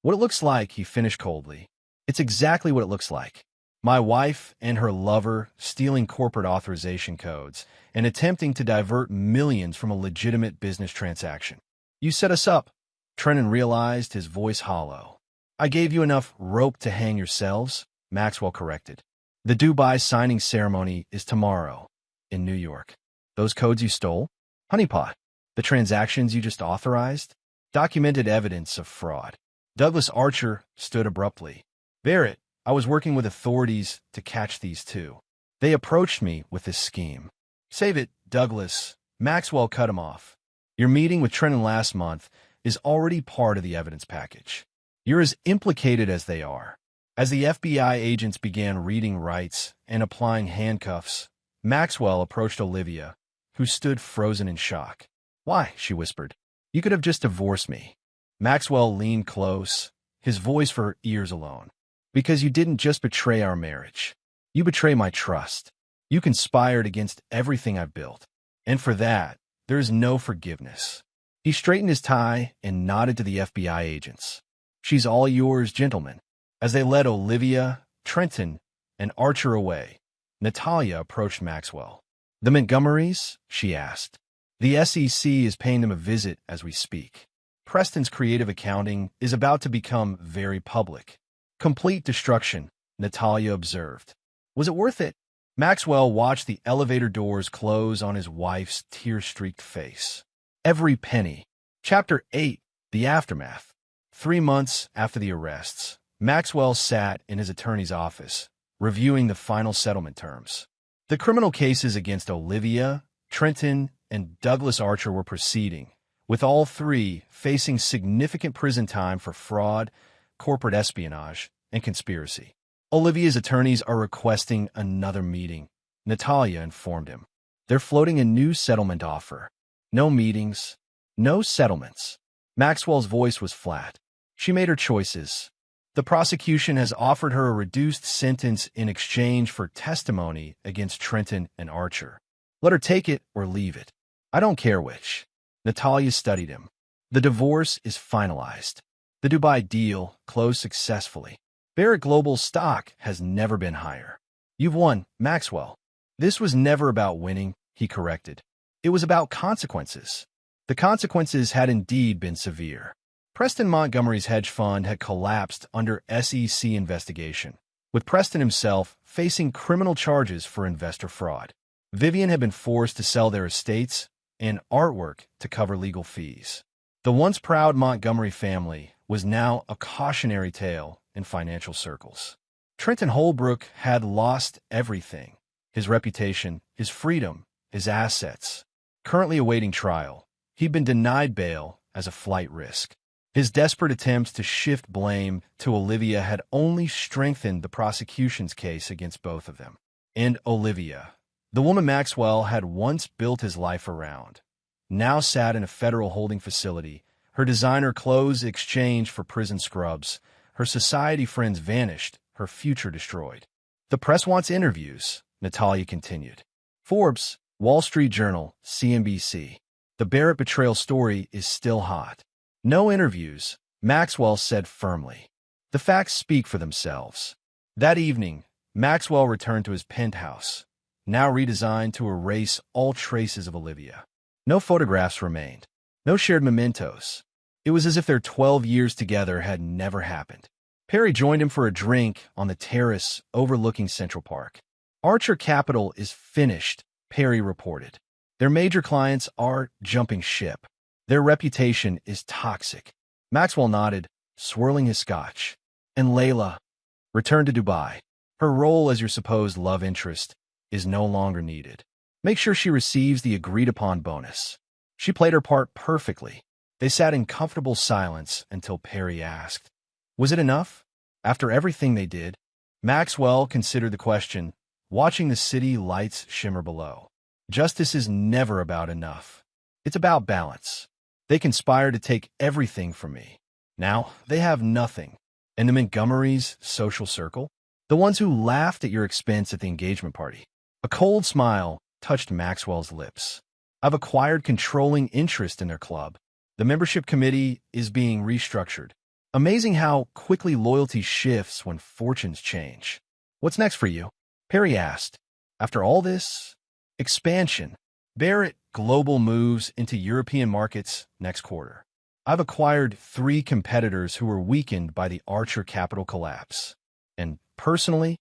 what it looks like, he finished coldly. It's exactly what it looks like. My wife and her lover stealing corporate authorization codes and attempting to divert millions from a legitimate business transaction. You set us up. Trenton realized, his voice hollow. I gave you enough rope to hang yourselves, Maxwell corrected. The Dubai signing ceremony is tomorrow, in New York. Those codes you stole? Honeypot. The transactions you just authorized? Documented evidence of fraud. Douglas Archer stood abruptly. Barrett, I was working with authorities to catch these two. They approached me with this scheme. Save it, Douglas. Maxwell cut him off. Your meeting with Trenton last month is already part of the evidence package. You're as implicated as they are. As the FBI agents began reading rights and applying handcuffs, Maxwell approached Olivia, who stood frozen in shock. Why? She whispered. You could have just divorced me. Maxwell leaned close, his voice for her ears alone. Because you didn't just betray our marriage. You betray my trust. You conspired against everything I've built. And for that, there is no forgiveness. He straightened his tie and nodded to the FBI agents. She's all yours, gentlemen. As they led Olivia, Trenton, and Archer away, Natalia approached Maxwell. The Montgomerys? She asked. The SEC is paying them a visit as we speak. Preston's creative accounting is about to become very public. Complete destruction, Natalia observed. Was it worth it? Maxwell watched the elevator doors close on his wife's tear-streaked face. Every penny. Chapter 8, The Aftermath. 3 months after the arrests, Maxwell sat in his attorney's office, reviewing the final settlement terms. The criminal cases against Olivia, Trenton, and Douglas Archer were proceeding, with all three facing significant prison time for fraud, corporate espionage, and conspiracy. Olivia's attorneys are requesting another meeting, Natalia informed him. They're floating a new settlement offer. No meetings, no settlements. Maxwell's voice was flat. She made her choices. The prosecution has offered her a reduced sentence in exchange for testimony against Trenton and Archer. Let her take it or leave it. I don't care which. Natalia studied him. The divorce is finalized. The Dubai deal closed successfully. Barrett Global's stock has never been higher. You've won, Maxwell. This was never about winning, he corrected. It was about consequences. The consequences had indeed been severe. Preston Montgomery's hedge fund had collapsed under SEC investigation, with Preston himself facing criminal charges for investor fraud. Vivian had been forced to sell their estates and artwork to cover legal fees. The once proud Montgomery family was now a cautionary tale in financial circles. Trenton Holbrook had lost everything: his reputation, his freedom, his assets. Currently awaiting trial, he'd been denied bail as a flight risk. His desperate attempts to shift blame to Olivia had only strengthened the prosecution's case against both of them. And Olivia, the woman Maxwell had once built his life around, now sat in a federal holding facility, her designer clothes exchanged for prison scrubs, her society friends vanished, her future destroyed. The press wants interviews, Natalia continued. Forbes, Wall Street Journal, CNBC. The Barrett betrayal story is still hot. No interviews, Maxwell said firmly. The facts speak for themselves. That evening, Maxwell returned to his penthouse, now redesigned to erase all traces of Olivia. No photographs remained. No shared mementos. It was as if their 12 years together had never happened. Perry joined him for a drink on the terrace overlooking Central Park. Archer Capital is finished, Perry reported. Their major clients are jumping ship. Their reputation is toxic. Maxwell nodded, swirling his scotch. And Layla returned to Dubai. Her role as your supposed love interest is no longer needed. Make sure she receives the agreed-upon bonus. She played her part perfectly. They sat in comfortable silence until Perry asked, "Was it enough?" After everything they did, Maxwell considered the question, watching the city lights shimmer below. Justice is never about enough. It's about balance. They conspired to take everything from me. Now they have nothing. And the Montgomerys' social circle? The ones who laughed at your expense at the engagement party. A cold smile touched Maxwell's lips. I've acquired controlling interest in their club. The membership committee is being restructured. Amazing how quickly loyalty shifts when fortunes change. What's next for you? Perry asked. After all this? Expansion. Barrett Global moves into European markets next quarter. I've acquired 3 competitors who were weakened by the Archer Capital collapse. And personally,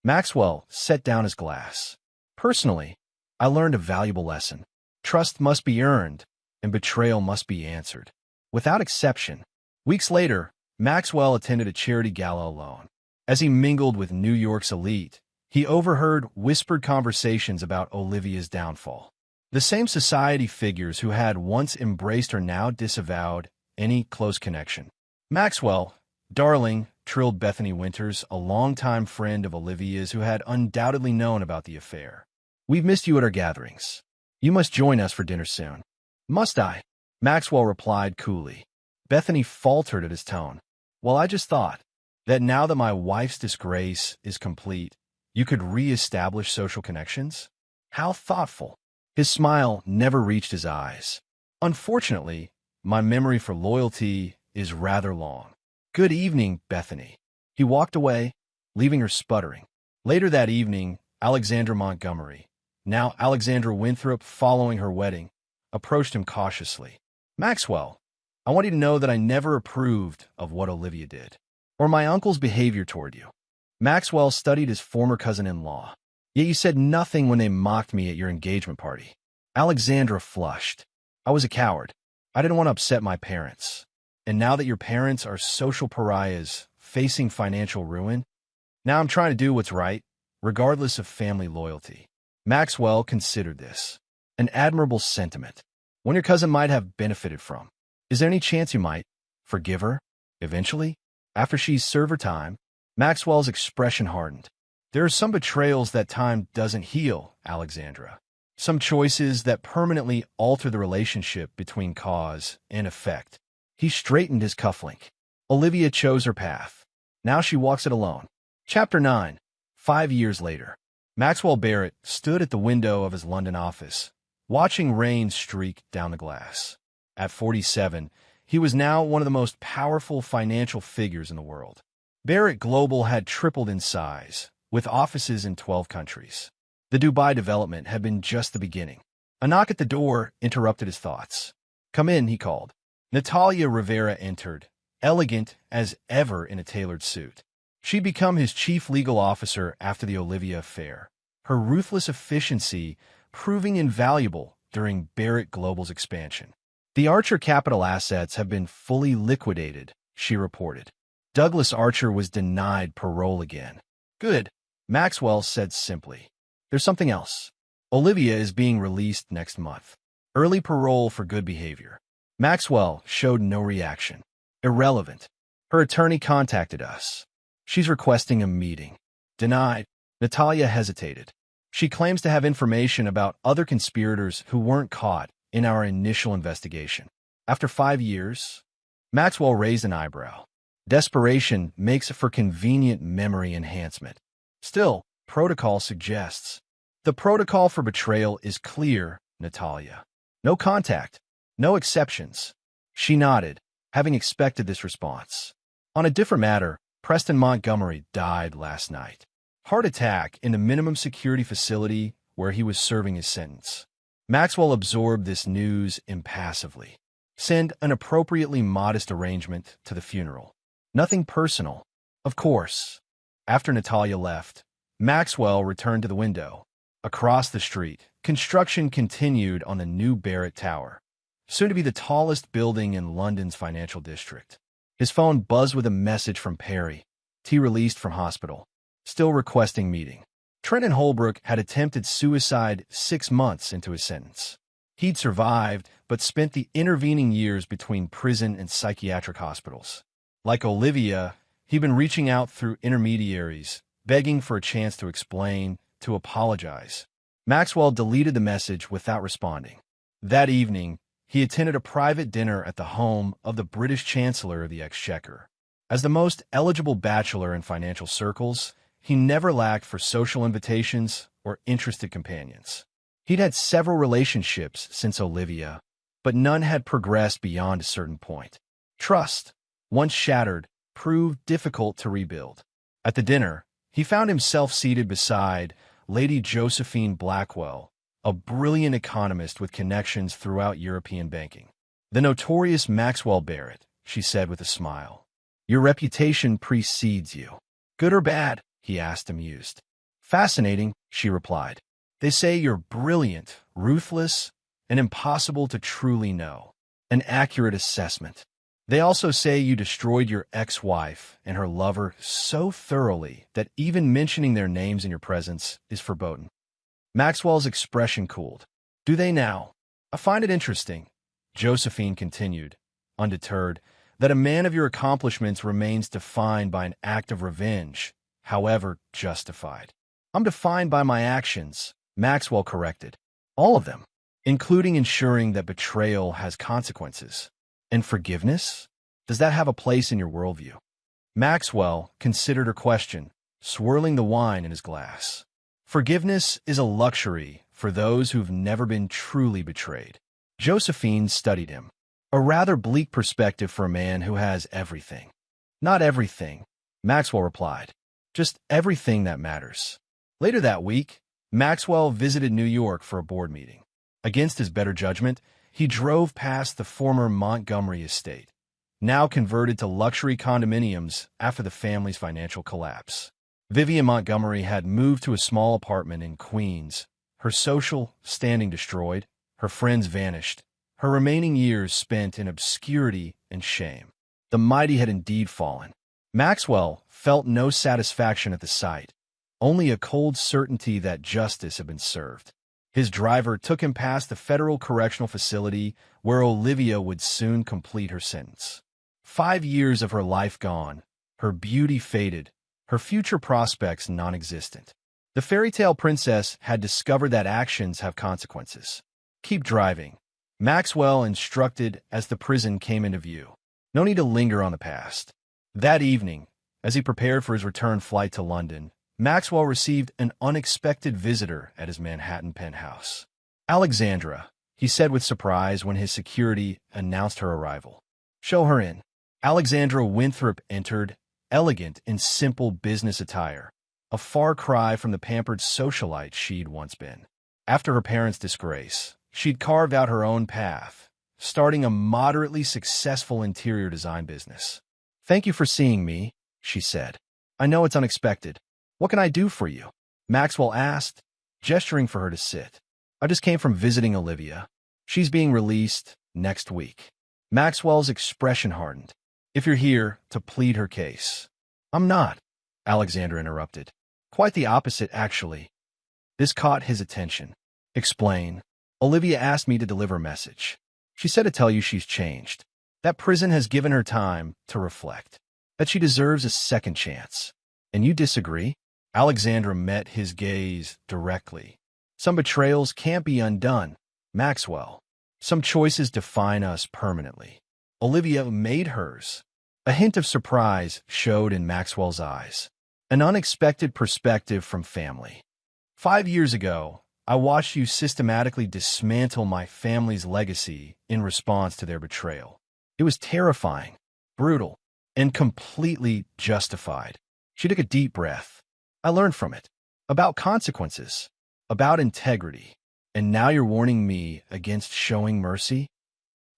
Maxwell set down his glass. Personally, I learned a valuable lesson. Trust must be earned, and betrayal must be answered. Without exception. Weeks later, Maxwell attended a charity gala alone. As he mingled with New York's elite, he overheard whispered conversations about Olivia's downfall. The same society figures who had once embraced her now disavowed any close connection. Maxwell, darling, trilled Bethany Winters, a longtime friend of Olivia's who had undoubtedly known about the affair. We've missed you at our gatherings. You must join us for dinner soon. Must I? Maxwell replied coolly. Bethany faltered at his tone. Well, I just thought that now that my wife's disgrace is complete, you could re-establish social connections? How thoughtful. His smile never reached his eyes. Unfortunately, my memory for loyalty is rather long. Good evening, Bethany. He walked away, leaving her sputtering. Later that evening, Alexandra Montgomery, now Alexandra Winthrop following her wedding, approached him cautiously. Maxwell, I want you to know that I never approved of what Olivia did, or my uncle's behavior toward you. Maxwell studied his former cousin-in-law. Yet you said nothing when they mocked me at your engagement party. Alexandra flushed. I was a coward. I didn't want to upset my parents. And now that your parents are social pariahs facing financial ruin, now I'm trying to do what's right, regardless of family loyalty. Maxwell considered this an admirable sentiment, one your cousin might have benefited from. Is there any chance you might forgive her eventually, after she's served her time? Maxwell's expression hardened. There are some betrayals that time doesn't heal, Alexandra. Some choices that permanently alter the relationship between cause and effect. He straightened his cufflink. Olivia chose her path. Now she walks it alone. Chapter 9. 5 years later. Maxwell Barrett stood at the window of his London office, watching rain streak down the glass. At 47, he was now one of the most powerful financial figures in the world. Barrett Global had tripled in size, with offices in 12 countries. The Dubai development had been just the beginning. A knock at the door interrupted his thoughts. Come in, he called. Natalia Rivera entered, elegant as ever in a tailored suit. She'd become his chief legal officer after the Olivia affair, her ruthless efficiency proving invaluable during Barrett Global's expansion. The Archer Capital assets have been fully liquidated, she reported. Douglas Archer was denied parole again. Good, Maxwell said simply. There's something else. Olivia is being released next month. Early parole for good behavior. Maxwell showed no reaction. Irrelevant. Her attorney contacted us. She's requesting a meeting. Denied. Natalia hesitated. She claims to have information about other conspirators who weren't caught in our initial investigation. After 5 years, Maxwell raised an eyebrow. Desperation makes for convenient memory enhancement. Still, protocol suggests. The protocol for betrayal is clear, Natalia. No contact. No exceptions. She nodded, having expected this response. On a different matter, Preston Montgomery died last night. Heart attack in the minimum security facility where he was serving his sentence. Maxwell absorbed this news impassively. Send an appropriately modest arrangement to the funeral. Nothing personal. Of course. After Natalia left, Maxwell returned to the window. Across the street, construction continued on the new Barrett Tower, soon to be the tallest building in London's financial district. His phone buzzed with a message from Perry, released from hospital, still requesting meeting. Trenton Holbrook had attempted suicide 6 months into his sentence. He'd survived, but spent the intervening years between prison and psychiatric hospitals. Like Olivia, he'd been reaching out through intermediaries, begging for a chance to explain, to apologize. Maxwell deleted the message without responding. That evening, he attended a private dinner at the home of the British Chancellor of the Exchequer. As the most eligible bachelor in financial circles, he never lacked for social invitations or interested companions. He'd had several relationships since Olivia, but none had progressed beyond a certain point. Trust, once shattered, proved difficult to rebuild. At the dinner, he found himself seated beside Lady Josephine Blackwell, a brilliant economist with connections throughout European banking. The notorious Maxwell Barrett, she said with a smile. Your reputation precedes you. Good or bad? He asked, amused. Fascinating, she replied. They say you're brilliant, ruthless, and impossible to truly know. An accurate assessment. They also say you destroyed your ex-wife and her lover so thoroughly that even mentioning their names in your presence is forbidden. Maxwell's expression cooled. Do they now? I find it interesting, Josephine continued, undeterred, that a man of your accomplishments remains defined by an act of revenge, however justified. I'm defined by my actions, Maxwell corrected. All of them. including ensuring that betrayal has consequences. And forgiveness? Does that have a place in your worldview? Maxwell considered her question, swirling the wine in his glass. Forgiveness is a luxury for those who've never been truly betrayed. Josephine studied him. A rather bleak perspective for a man who has everything. Not everything, Maxwell replied. Just everything that matters. Later that week, Maxwell visited New York for a board meeting. Against his better judgment, he drove past the former Montgomery estate, now converted to luxury condominiums after the family's financial collapse. Vivian Montgomery had moved to a small apartment in Queens, her social standing destroyed, her friends vanished, her remaining years spent in obscurity and shame. The mighty had indeed fallen. Maxwell felt no satisfaction at the sight, only a cold certainty that justice had been served. His driver took him past the federal correctional facility where Olivia would soon complete her sentence. 5 years of her life gone, her beauty faded, her future prospects non-existent. The fairy tale princess had discovered that actions have consequences. Keep driving, Maxwell instructed as the prison came into view. No need to linger on the past. That evening, as he prepared for his return flight to London, Maxwell received an unexpected visitor at his Manhattan penthouse. Alexandra, he said with surprise when his security announced her arrival. Show her in. Alexandra Winthrop entered, elegant in simple business attire, a far cry from the pampered socialite she'd once been. After her parents' disgrace, she'd carved out her own path, starting a moderately successful interior design business. Thank you for seeing me, she said. I know it's unexpected. What can I do for you? Maxwell asked, gesturing for her to sit. I just came from visiting Olivia. She's being released next week. Maxwell's expression hardened. If you're here to plead her case. I'm not, Alexandra interrupted. Quite the opposite, actually. This caught his attention. Explain. Olivia asked me to deliver a message. She said to tell you she's changed. That prison has given her time to reflect. That she deserves a second chance. And you disagree? Alexandra met his gaze directly. Some betrayals can't be undone, Maxwell. Some choices define us permanently. Olivia made hers. A hint of surprise showed in Maxwell's eyes. An unexpected perspective from family. 5 years ago, I watched you systematically dismantle my family's legacy in response to their betrayal. It was terrifying, brutal, and completely justified. She took a deep breath. I learned from it. About consequences. About integrity. And now you're warning me against showing mercy?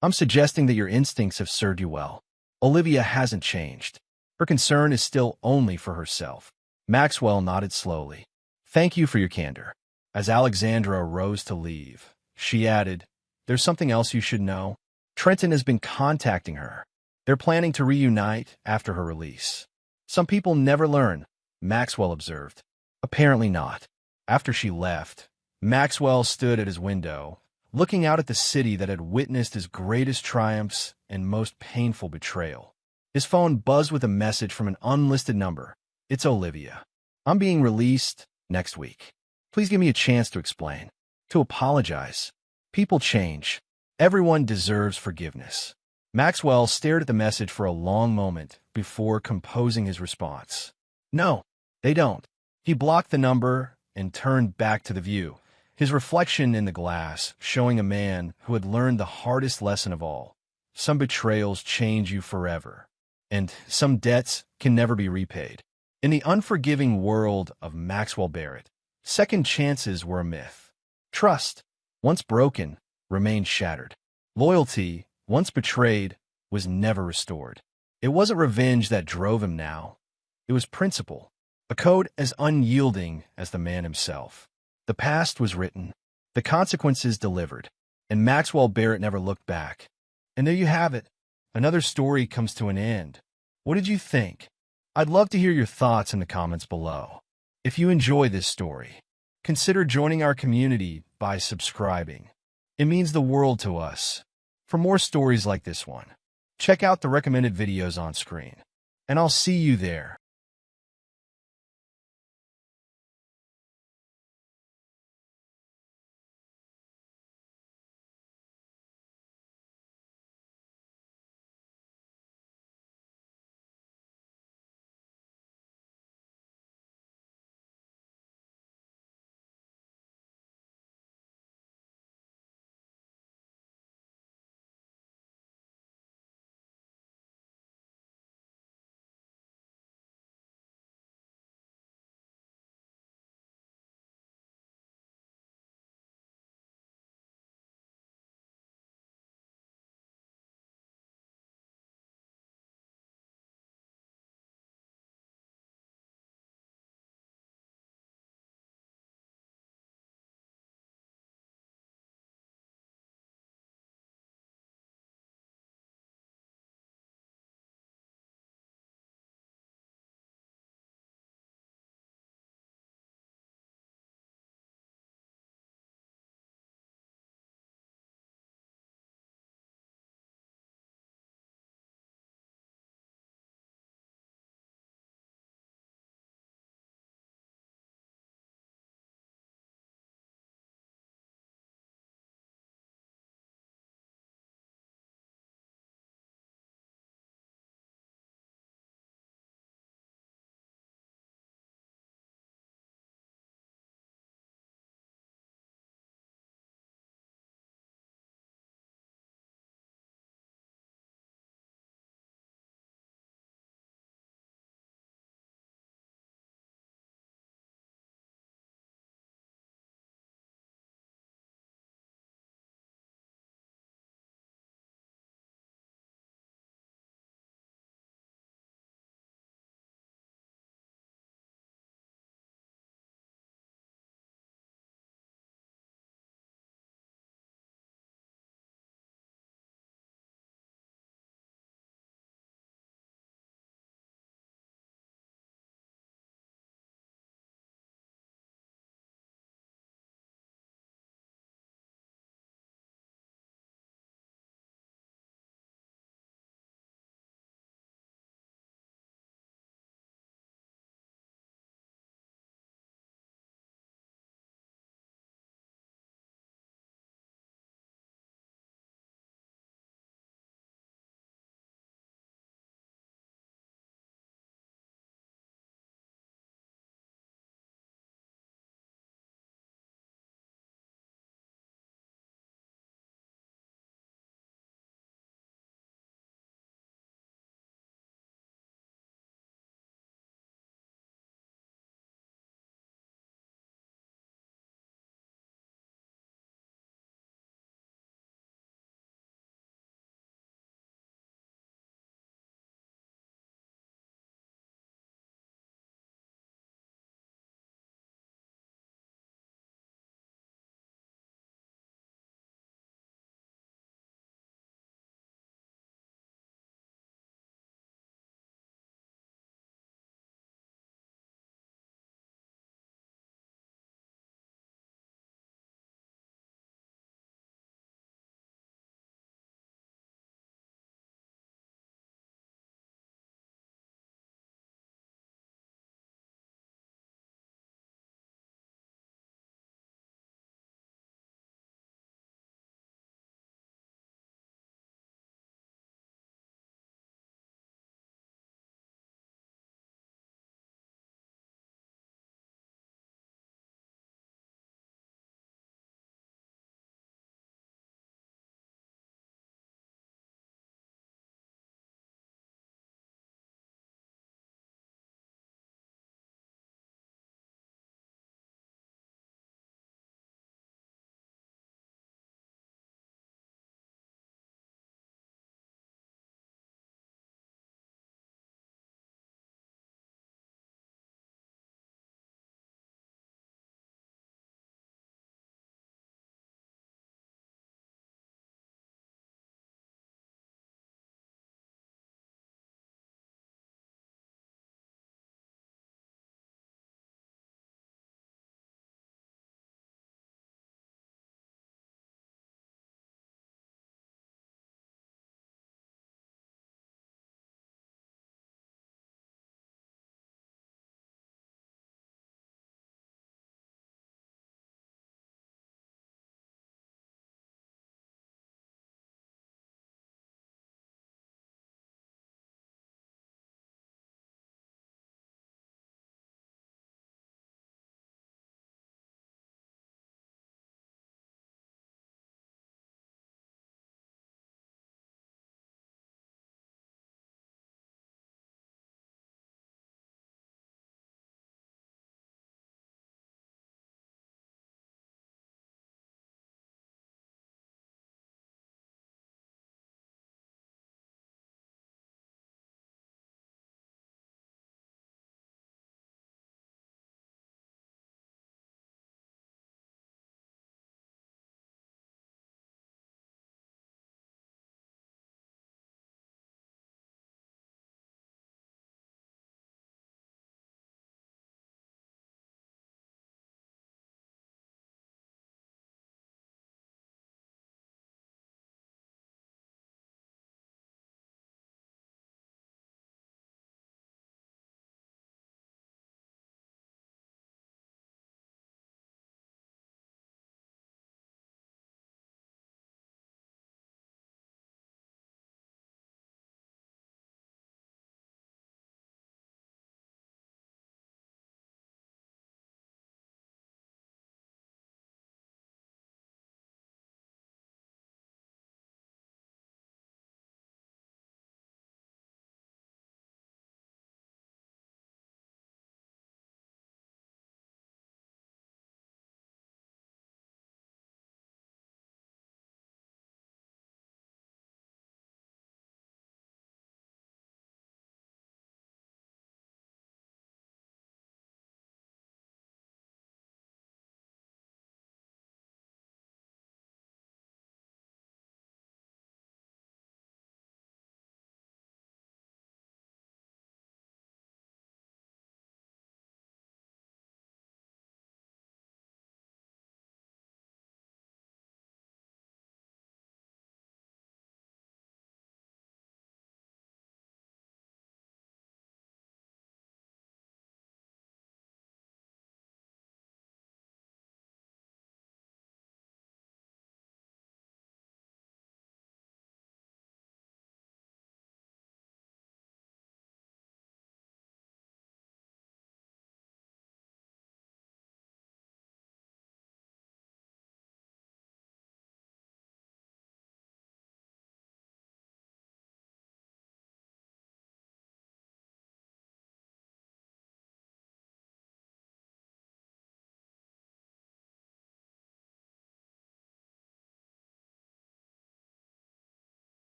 I'm suggesting that your instincts have served you well. Olivia hasn't changed. Her concern is still only for herself. Maxwell nodded slowly. Thank you for your candor. As Alexandra rose to leave, she added, There's something else you should know. Trenton has been contacting her. They're planning to reunite after her release. Some people never learn, Maxwell observed. Apparently not. After she left, Maxwell stood at his window, looking out at the city that had witnessed his greatest triumphs and most painful betrayal. His phone buzzed with a message from an unlisted number. It's Olivia. I'm being released next week. Please give me a chance to explain, to apologize. People change. Everyone deserves forgiveness. Maxwell stared at the message for a long moment before composing his response. No, they don't. He blocked the number and turned back to the view, his reflection in the glass showing a man who had learned the hardest lesson of all. Some betrayals change you forever, and some debts can never be repaid. In the unforgiving world of Maxwell Barrett, second chances were a myth. Trust, once broken, remained shattered. Loyalty, once betrayed, was never restored. It wasn't revenge that drove him now. It was principle, a code as unyielding as the man himself. The past was written, the consequences delivered, and Maxwell Barrett never looked back. And there you have it. Another story comes to an end. What did you think? I'd love to hear your thoughts in the comments below. If you enjoy this story, consider joining our community by subscribing. It means the world to us. For more stories like this one, check out the recommended videos on screen. And I'll see you there.